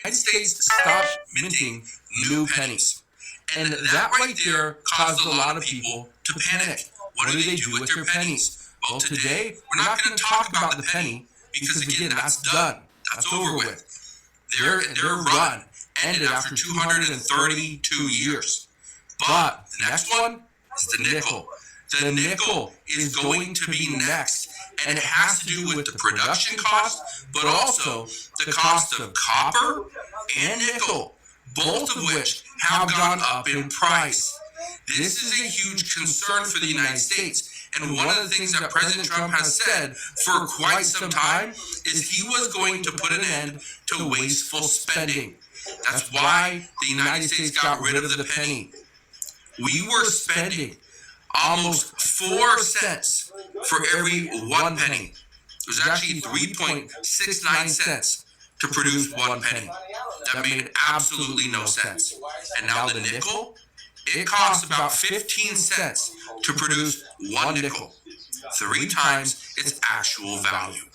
United States stopped minting new pennies. And that right there caused a lot of people to panic. What do they do with their pennies? Well, today, we're not going to talk about the penny because, again, that's done. That's over with. Their run ended after 232 years. But the next one is the nickel. The nickel is going to be next, and it has to do with the production cost, but also the cost of copper and nickel, both of which have gone up in price. This is a huge concern for the United States. And one of the things that President Trump has said for quite some time is he was going to put an end to wasteful spending. That's why the United States got rid of the penny. We were spending almost 4 cents for every 1 penny. It was actually 3.69 cents to produce 1 penny. That made absolutely no sense. And now the nickel, it costs about 15 cents to produce 1 nickel, 3 times its actual value.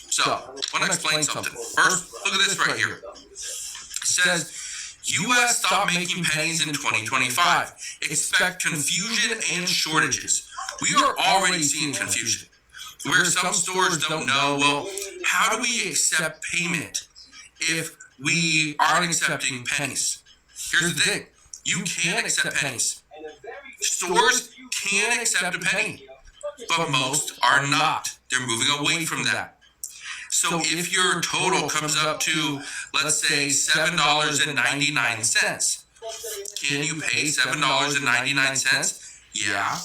So, I want to explain something. First, look at this right here. It says, U.S. stop making pennies in 2025. Expect confusion and shortages. We are already seeing confusion, where some stores don't know, well, how do we accept payment if we aren't accepting pennies? Here's the thing. You can accept pennies. Stores can accept a penny, but most are not. They're moving away from that. So if your total comes up to, let's say, $7.99, can you pay $7.99? Yeah,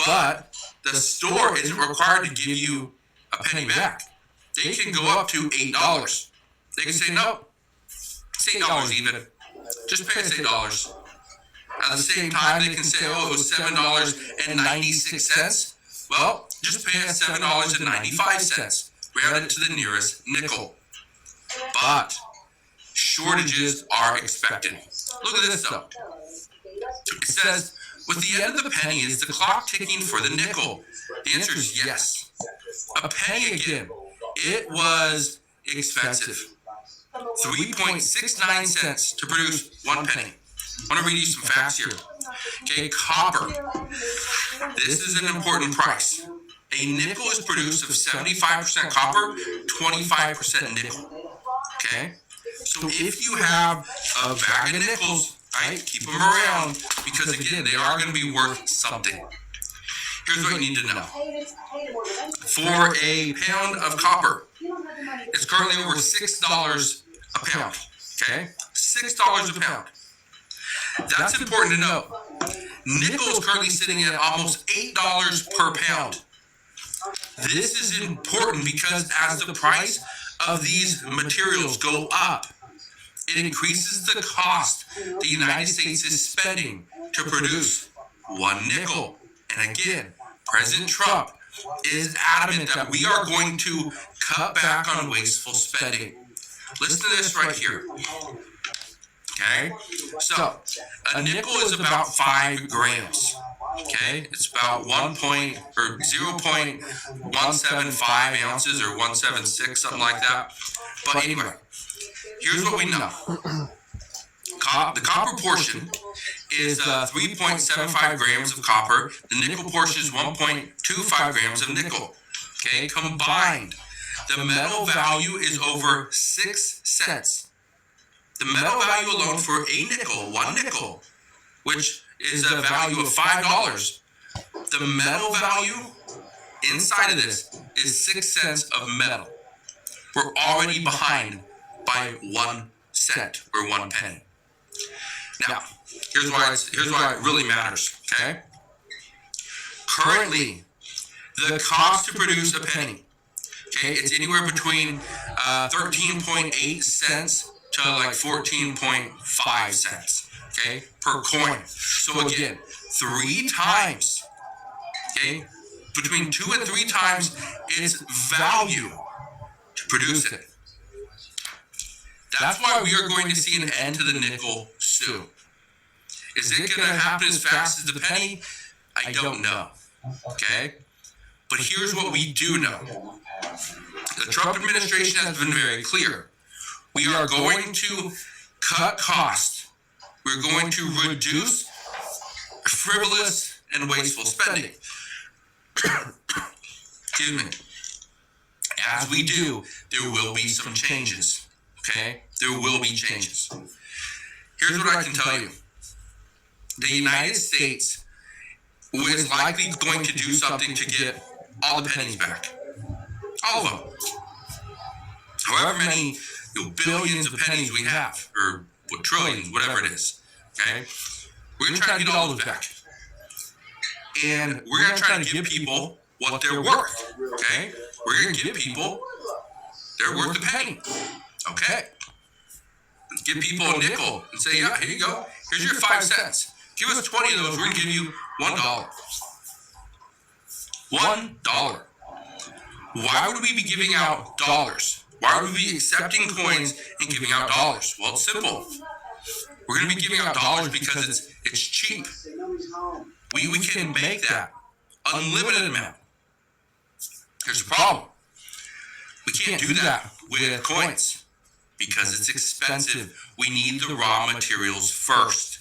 but the store isn't required to give you a penny back. They can go up to $8. They can say, no, it's $8 even. Just pay us $8. At the same time, they can say, oh, it was $7.96. Well, just pay us $7.95. Round it to the nearest nickel. But shortages are expected. Look at this though. It says, with the end of the penny, is the clock ticking for the nickel? The answer is yes. A penny again. It was expensive. 3.69 cents to produce 1 penny. I want to read you some facts here. Okay, copper. This is an important price. A nickel is produced of 75% copper, 25% nickel. Okay? So if you have a bag of nickels, right, keep them around because, again, they are going to be worth something. Here's what you need to know. For a pound of copper, it's currently over $6 a pound. Okay? $6 a pound. That's important to know. Nickel is currently sitting at almost $8 per pound. This is important because as the price of these materials go up, it increases the cost the United States is spending to produce 1 nickel. And again, President Trump is adamant that we are going to cut back on wasteful spending. Listen to this right here. Okay, so a nickel is about 5 grams. Okay, it's about 0.175 ounces or 176, something like that. But anyway, here's what we know. The copper portion is 3.75 grams of copper. The nickel portion is 1.25 grams of nickel. Okay, combined, the metal value is over 6 cents. The metal value alone for a nickel, 1 nickel, which is a value of $5. The metal value inside of this is 6 cents of metal. We're already behind by 1 cent or 1 penny. Now, here's why it really matters, okay? Currently, the cost to produce a penny, okay, it's anywhere between 13.8 cents to like 14.5 cents, okay, per coin. So again, 3 times, okay, between 2 and 3 times its value to produce it. That's why we are going to see an end to the nickel soon. Is it going to happen as fast as the penny? I don't know, okay? But here's what we do know. The Trump administration has been very clear. We are going to cut costs. We're going to reduce frivolous and wasteful spending. Excuse me. As we do, there will be some changes. Okay? There will be changes. Here's what I can tell you. The United States is likely going to do something to get all the pennies back. All of them. However many billions of pennies we have, or trillions, whatever it is. Okay? We're going to try to get all those back. And we're going to try to give people what they're worth. Okay? We're going to give people, they're worth a penny. Okay? Give people a nickel and say, yeah, here you go. Here's your 5 cents. Give us 20 of those, we're going to give you $1. $1. Why would we be giving out dollars? Why would we be accepting coins and giving out dollars? Well, it's simple. We're going to be giving out dollars because it's cheap. We can make that unlimited amount. Here's the problem. We can't do that with coins because it's expensive. We need the raw materials first.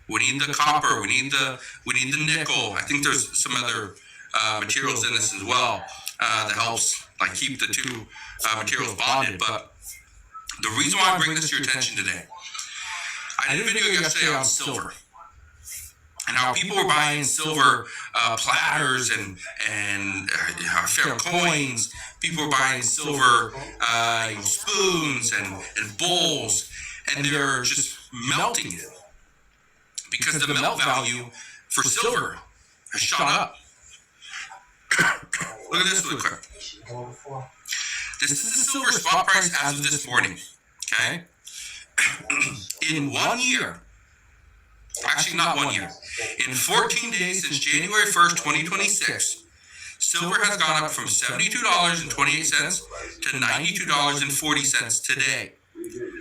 We need the copper. We need the nickel. I think there's some other materials in this as well that helps like keep the two materials bonded. But the reason why I bring this to your attention today, I did a video yesterday on silver and how people were buying silver platters and fair coins. People were buying silver spoons and bowls, and they're just melting it because the melt value for silver has shot up. Look at this really quick. This is the silver spot price as of this morning. Okay? In 1 year, actually not 1 year, in 14 days since January 1st, 2026, silver has gone up from $72.28 to $92.40 today.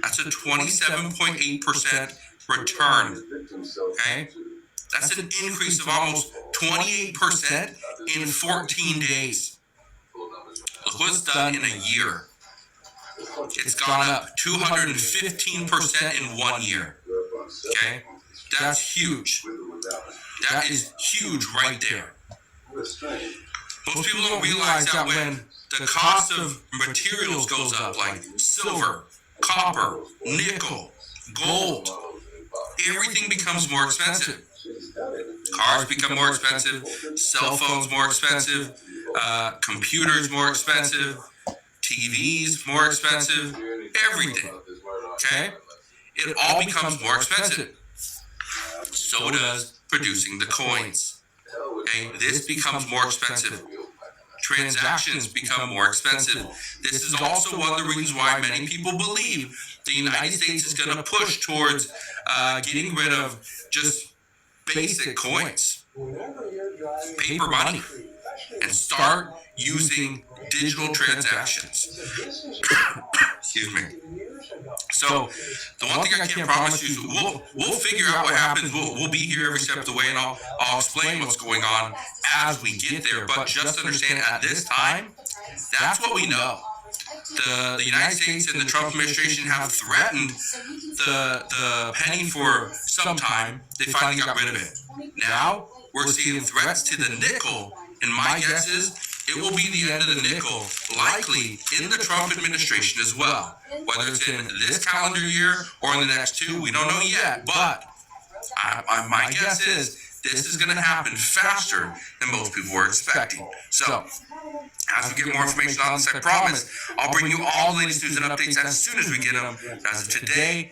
That's a 27.8% return. Okay? That's an increase of almost 28% in 14 days. Look what it's done in a year. It's gone up 215% in 1 year. Okay? That's huge. That is huge right there. Most people don't realize that when the cost of materials goes up, like silver, copper, nickel, gold, everything becomes more expensive. Cars become more expensive, cell phones more expensive, computers more expensive, TVs more expensive, everything. Okay? It all becomes more expensive. So does producing the coins. Okay? This becomes more expensive. Transactions become more expensive. This is also one of the reasons why many people believe the United States is going to push towards getting rid of just basic coins, paper money, and start using digital transactions. Excuse me. So the one thing I can't promise you is we'll figure out what happens. We'll be here every step of the way, and I'll explain what's going on as we get there. But just understand at this time, that's what we know. The United States and the Trump administration have threatened the penny for some time. They finally got rid of it. Now we're seeing threats to the nickel, and my guess is it will be the end of the nickel, likely in the Trump administration as well. Whether it's in this calendar year or in the next two, we don't know yet. But my guess is this is going to happen faster than most people were expecting. So, as we get more information on this, I promise, I'll bring you all the latest news and updates as soon as we get them. As of today,